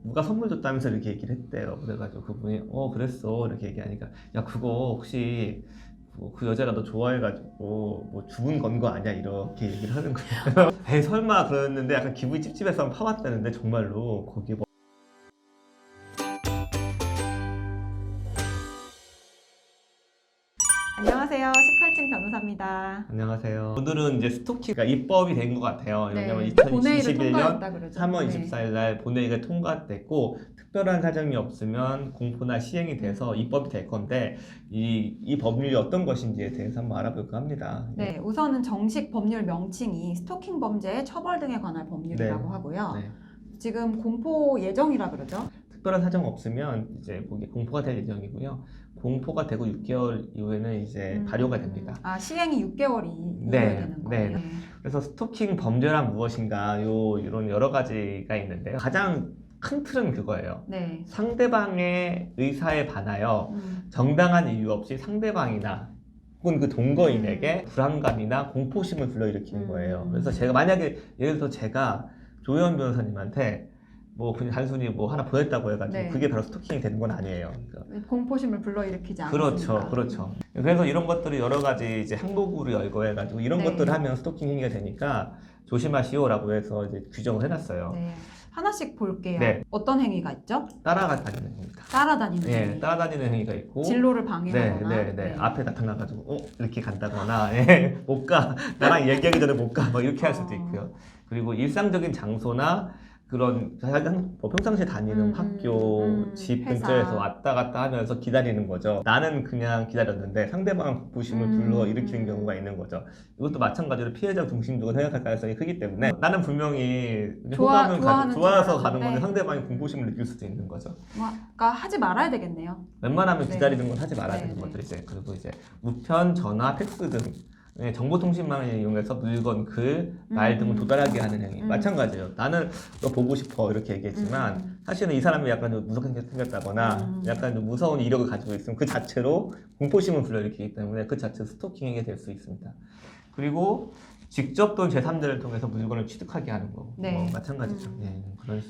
누가 선물 줬다면서 이렇게 얘기를 했대요. 그래가지고 그분이 그랬어 이렇게 얘기하니까 야 그거 혹시 그 여자가 너 좋아해가지고 뭐 죽은 건 거 아니야 이렇게 얘기를 하는 거예요. 에이 설마 그랬는데 약간 기분이 찝찝해서 파봤다는데 정말로 거기에 안녕하세요. 18층 변호사입니다. 안녕하세요. 오늘은 이제 스토킹가 입법이 된 것 같아요. 왜냐면 본회의를 2021년 통과했다 그러죠. 3월 24일 날 본회의가 통과됐고 특별한 사정이 없으면 공포나 시행이 돼서 입법이 될 건데 이 법률이 어떤 것인지에 대해서 한번 알아볼까 합니다. 네, 우선은 정식 법률 명칭이 스토킹 범죄의 처벌 등에 관한 법률이라고 네. 하고요. 네. 지금 공포 예정이라 그러죠. 특별한 사정 없으면 이제 거기 공포가 될 예정이고요. 공포가 되고 6개월 이후에는 이제 발효가 됩니다. 아, 시행이 6개월이 네, 되는 거예요. 네. 그래서 스토킹 범죄란 무엇인가 이런 여러 가지가 있는데요. 가장 큰 틀은 그거예요. 네. 상대방의 의사에 반하여 정당한 이유 없이 상대방이나 혹은 그 동거인에게 불안감이나 공포심을 불러일으키는 거예요. 그래서 제가 만약에 예를 들어서 제가 조혜원 변호사님한테 뭐 그냥 단순히 뭐 하나 보냈다고 해가지고 네. 그게 바로 스토킹이 되는 건 아니에요. 그러니까 공포심을 불러일으키지 그렇죠, 않습니까? 그렇죠. 그래서 이런 것들이 여러 가지 이제 항목으로 열거해가지고 이런 네. 것들을 하면 스토킹 행위가 되니까 조심하시오라고 해서 이제 규정을 해놨어요. 네. 하나씩 볼게요. 네. 어떤 행위가 있죠? 따라다니는 행위입니다. 따라다니는 예, 행위. 따라다니는 행위가 있고, 진로를 네, 방해하거나. 네. 앞에 나타나가지고 이렇게 간다거나, 예, 못 가, 나랑 얘기하기 전에 못 가, 뭐 이렇게 할 수도 있고요. 그리고 일상적인 장소나 그런 뭐 평상시에 다니는 학교, 집 회사. 근처에서 왔다 갔다 하면서 기다리는 거죠. 나는 그냥 기다렸는데 상대방은 공포심을 불러 일으키는 경우가 있는 거죠. 이것도 마찬가지로 피해자 중심적으로 생각할 가능성이 크기 때문에 나는 분명히 좋아서 가는 건데 상대방이 공포심을 느낄 수도 있는 거죠. 그러니까 하지 말아야 되겠네요. 웬만하면 네. 기다리는 건 하지 말아야 네, 되는 네. 것들 이제 그리고 이제 우편, 전화, 팩스 등 정보통신망을 이용해서 물건, 글, 말 등을 도달하게 하는 행위 마찬가지예요. 나는 너 보고 싶어 이렇게 얘기했지만 사실은 이 사람이 약간 좀 무섭게 생겼다거나 약간 좀 무서운 이력을 가지고 있으면 그 자체로 공포심을 불러일으키기 때문에 그 자체로 스토킹 행위가 될 수 있습니다. 그리고 직접 또는 제3자를 통해서 물건을 취득하게 하는 거 네. 마찬가지죠. 네,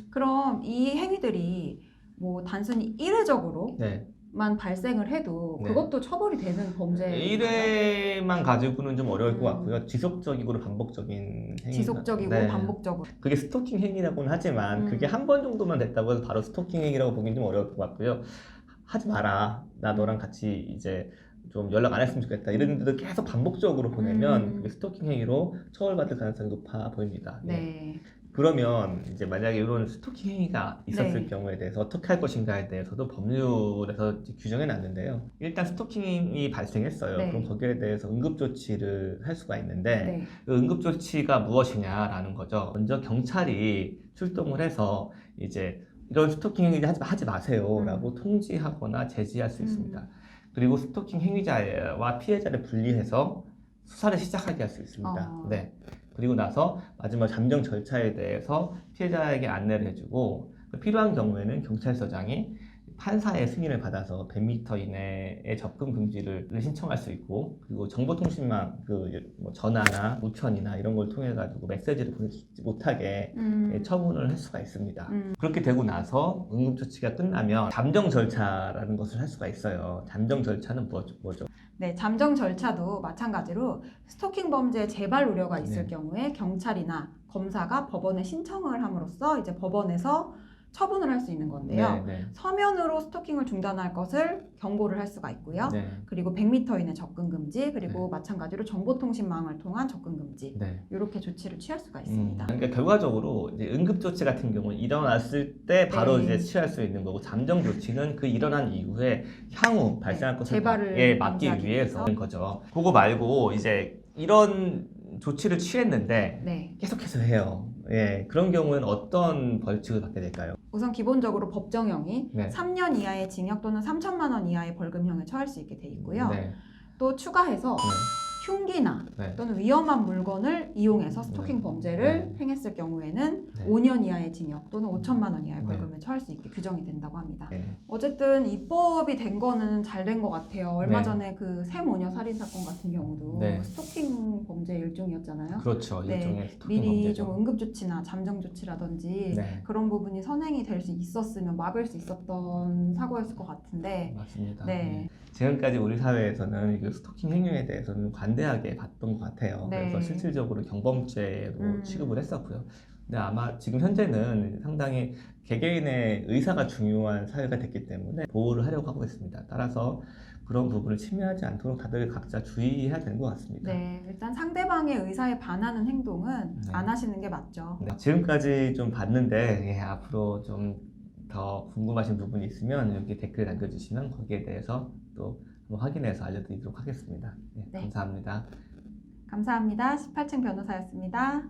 그럼 이 행위들이 뭐 단순히 일회적으로 네. 만 발생을 해도 네. 그것도 처벌이 되는 범죄예요. 1회만 가지고는 좀 어려울 것 같고요. 지속적이고 반복적인 행위. 지속적이고 네. 반복적으로. 그게 스토킹 행위라고는 하지만 그게 한 번 정도만 됐다고 해서 바로 스토킹 행위라고 보기는 좀 어려울 것 같고요. 하지 마라. 나 너랑 같이 이제 좀 연락 안 했으면 좋겠다. 이런 데도 계속 반복적으로 보내면 그게 스토킹 행위로 처벌받을 가능성이 높아 보입니다. 네. 그러면 이제 만약에 이런 스토킹 행위가 있었을 네. 경우에 대해서 어떻게 할 것인가에 대해서도 법률에서 규정해 놨는데요. 일단 스토킹이 발생했어요. 네. 그럼 거기에 대해서 응급조치를 할 수가 있는데 네. 그 응급조치가 무엇이냐라는 거죠. 먼저 경찰이 출동을 해서 이제 이런 스토킹 행위 하지 마세요라고 통지하거나 제지할 수 있습니다. 그리고 스토킹 행위자와 피해자를 분리해서 수사를 시작하게 할 수 있습니다. 네. 그리고 나서 마지막 잠정 절차에 대해서 피해자에게 안내를 해주고 필요한 경우에는 경찰서장이 판사의 승인을 받아서 100m 이내의 접근 금지를 신청할 수 있고 그리고 정보통신망 뭐 전화나 우편이나 이런 걸 통해 가지고 메시지를 보내지 못하게 처분을 할 수가 있습니다. 그렇게 되고 나서 응급조치가 끝나면 잠정 절차라는 것을 할 수가 있어요. 잠정 절차는 뭐죠? 네, 잠정 절차도 마찬가지로 스토킹 범죄 재발 우려가 있을 네. 경우에 경찰이나 검사가 법원에 신청을 함으로써 이제 법원에서 처분을 할 수 있는 건데요. 네. 서면으로 스토킹을 중단할 것을 경고를 할 수가 있고요. 네. 그리고 100m 이내 접근 금지, 그리고 네. 마찬가지로 정보통신망을 통한 접근 금지 네. 이렇게 조치를 취할 수가 있습니다. 그러니까 결과적으로 이제 응급조치 같은 경우는 일어났을 때 바로 네. 이제 취할 수 있는 거고 잠정조치는 그 일어난 이후에 향후 발생할 것을 재발을 막기 방지하기 위해서 위해서. 하는 거죠. 그거 말고 이제 이런 조치를 취했는데 네. 계속해서 해요. 예, 그런 경우에는 어떤 벌칙을 받게 될까요? 우선 기본적으로 법정형이 네. 3년 이하의 징역 또는 3천만 원 이하의 벌금형에 처할 수 있게 돼 있고요. 네. 또 추가해서 흉기나 네. 또는 위험한 물건을 이용해서 스토킹 네. 범죄를 네. 행했을 경우에는 네. 5년 이하의 징역 또는 5천만 원 이하의 네. 벌금을 처할 수 있게 규정이 된다고 합니다. 네. 어쨌든 입법이 된 거는 잘 된 것 같아요. 얼마 네. 전에 그 세모녀 살인 사건 같은 경우도 네. 스토킹 범죄 일종이었잖아요. 그렇죠. 네. 일종의 스토킹 미리 범죄죠. 좀 응급 조치나 잠정 조치라든지 네. 그런 부분이 선행이 될 수 있었으면 막을 수 있었던 사고였을 것 같은데 맞습니다. 네. 지금까지 우리 사회에서는 이 스토킹 행위에 대해서는 관대하게 봤던 것 같아요. 네. 그래서 실질적으로 경범죄로 취급을 했었고요. 근데 아마 지금 현재는 상당히 개개인의 의사가 중요한 사회가 됐기 때문에 보호를 하려고 하고 있습니다. 따라서 그런 부분을 침해하지 않도록 다들 각자 주의해야 되는 것 같습니다. 네, 일단 상대방의 의사에 반하는 행동은 네. 안 하시는 게 맞죠. 네, 지금까지 좀 봤는데 앞으로 좀 더 궁금하신 부분이 있으면 여기 댓글 남겨주시면 거기에 대해서 또 한번 확인해서 알려드리도록 하겠습니다. 네, 네. 감사합니다. 감사합니다. 18층 변호사였습니다.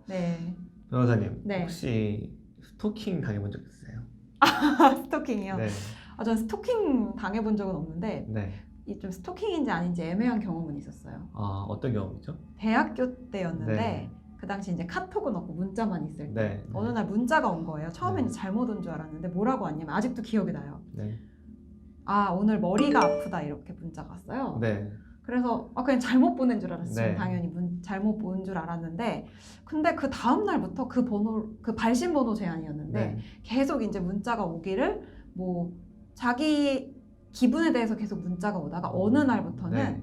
네, 변호사님, 네. 혹시 스토킹 당해본 적 있으세요? 스토킹이요. 네. 전 스토킹 당해본 적은 없는데 네. 이 좀 스토킹인지 아닌지 애매한 경험은 있었어요. 어떤 경험이죠? 대학교 때였는데 네. 그 당시 이제 카톡은 없고 문자만 있을 때 네. 어느 날 문자가 온 거예요. 처음에는 네. 잘못 온 줄 알았는데 뭐라고 왔냐면 아직도 기억이 나요. 네. 아, 오늘 머리가 아프다 이렇게 문자가 왔어요. 네. 그래서 그냥 잘못 보낸 줄 알았어요. 네. 당연히 잘못 본 줄 알았는데 근데 그 다음 날부터 그 번호 그 발신 번호 제한이었는데 네. 계속 이제 문자가 오기를 뭐 자기 기분에 대해서 계속 문자가 오다가 어느 날부터는 네.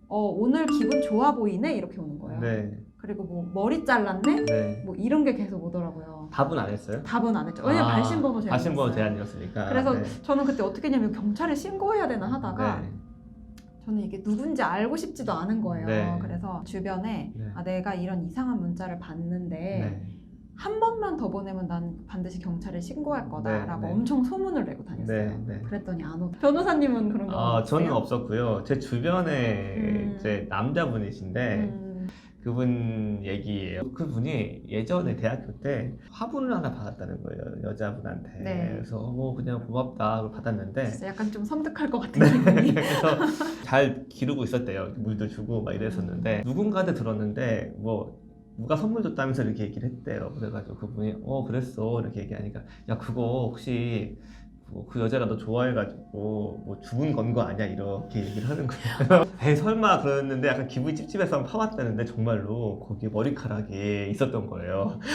오늘 기분 좋아 보이네 이렇게 오는 거예요. 네. 그리고 뭐 머리 잘랐네 네. 뭐 이런 게 계속 오더라고요. 답은 안 했어요? 답은 안 했죠. 왜냐면 발신 번호 제한. 발신 번호 제한이었으니까. 그래서 네. 저는 그때 어떻게 했냐면 경찰에 신고해야 되나 하다가 네. 저는 이게 누군지 알고 싶지도 않은 거예요. 네. 그래서 주변에 네. 내가 이런 이상한 문자를 봤는데 네. 한 번만 더 보내면 난 반드시 경찰에 신고할 거다라고 네, 네. 엄청 소문을 내고 다녔어요. 네. 네. 그랬더니 안 오다. 변호사님은 그런 거 없어요? 저는 없었고요. 제 주변에 이제 남자분이신데 그분 얘기예요. 그분이 예전에 대학교 때 화분을 하나 받았다는 거예요. 여자분한테. 네. 그래서 그냥 고맙다 하고 받았는데 진짜 약간 좀 섬뜩할 것 같은 기분이. 그래서 잘 기르고 있었대요. 물도 주고 막 이랬었는데 누군가한테 들었는데 뭐 누가 선물 줬다면서 이렇게 얘기를 했대요. 그래가지고 그분이 그랬어 이렇게 얘기하니까 야 그거 혹시 그 여자가 너 좋아해가지고 뭐 주문 건 거 아니야 이렇게 얘기를 하는 거예요. 에이 설마 그랬는데 약간 기분이 찝찝해서 한번 파봤다는데 정말로 거기에 머리카락이 있었던 거예요.